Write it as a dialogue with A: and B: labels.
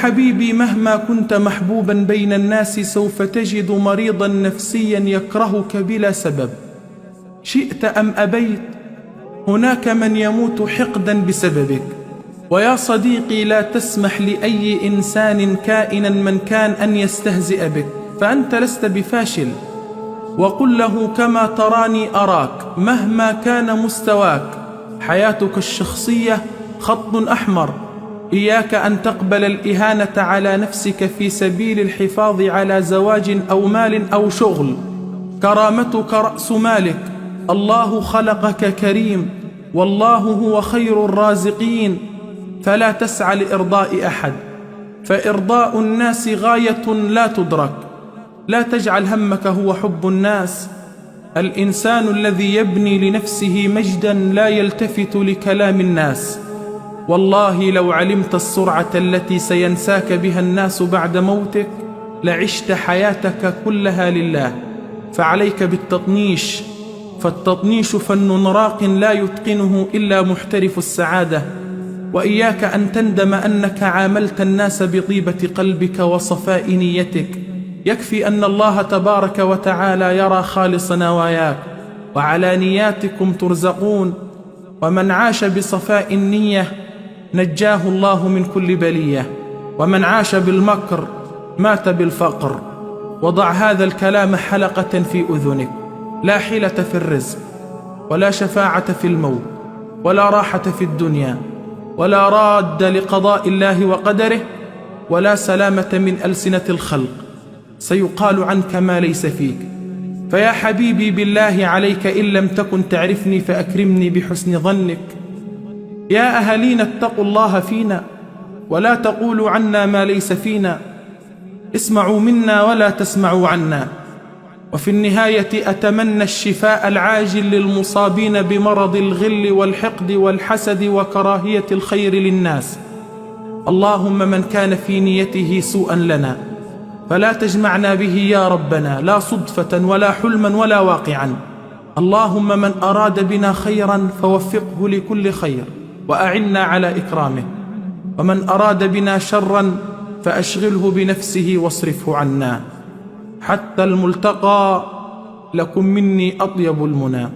A: حبيبي، مهما كنت محبوبا بين الناس سوف تجد مريضا نفسيا يكرهك بلا سبب، شئت أم أبيت. هناك من يموت حقدا بسببك. ويا صديقي، لا تسمح لأي إنسان كائنا من كان أن يستهزئ بك، فأنت لست بفاشل. وقل له كما تراني أراك، مهما كان مستواك حياتك الشخصية خط أحمر. إياك أن تقبل الإهانة على نفسك في سبيل الحفاظ على زواج أو مال أو شغل. كرامتك رأس مالك. الله خلقك كريم، والله هو خير الرازقين. فلا تسعى لإرضاء أحد، فإرضاء الناس غاية لا تدرك. لا تجعل همك هو حب الناس. الإنسان الذي يبني لنفسه مجدا لا يلتفت لكلام الناس. والله لو علمت السرعة التي سينساك بها الناس بعد موتك لعشت حياتك كلها لله. فعليك بالتطنيش، فالتطنيش فن راق لا يتقنه إلا محترف السعادة. وإياك أن تندم أنك عاملت الناس بطيبة قلبك وصفاء نيتك. يكفي أن الله تبارك وتعالى يرى خالص نواياك، وعلى نياتكم ترزقون. ومن عاش بصفاء النية نجاه الله من كل بلية، ومن عاش بالمكر مات بالفقر. وضع هذا الكلام حلقة في أذنك. لا حيلة في الرزق، ولا شفاعة في الموت، ولا راحة في الدنيا، ولا راد لقضاء الله وقدره، ولا سلامة من ألسنة الخلق. سيقال عنك ما ليس فيك. فيا حبيبي، بالله عليك إن لم تكن تعرفني فأكرمني بحسن ظنك. يا أهلينا، اتقوا الله فينا، ولا تقولوا عنا ما ليس فينا. اسمعوا منا ولا تسمعوا عنا. وفي النهاية أتمنى الشفاء العاجل للمصابين بمرض الغل والحقد والحسد وكراهية الخير للناس. اللهم من كان في نيته سوءا لنا فلا تجمعنا به يا ربنا، لا صدفة ولا حلما ولا واقعا. اللهم من أراد بنا خيرا فوفقه لكل خير وأعنا على إكرامه، ومن أراد بنا شرا فأشغله بنفسه واصرفه عنا. حتى الملتقى، لكم مني أطيب المنى.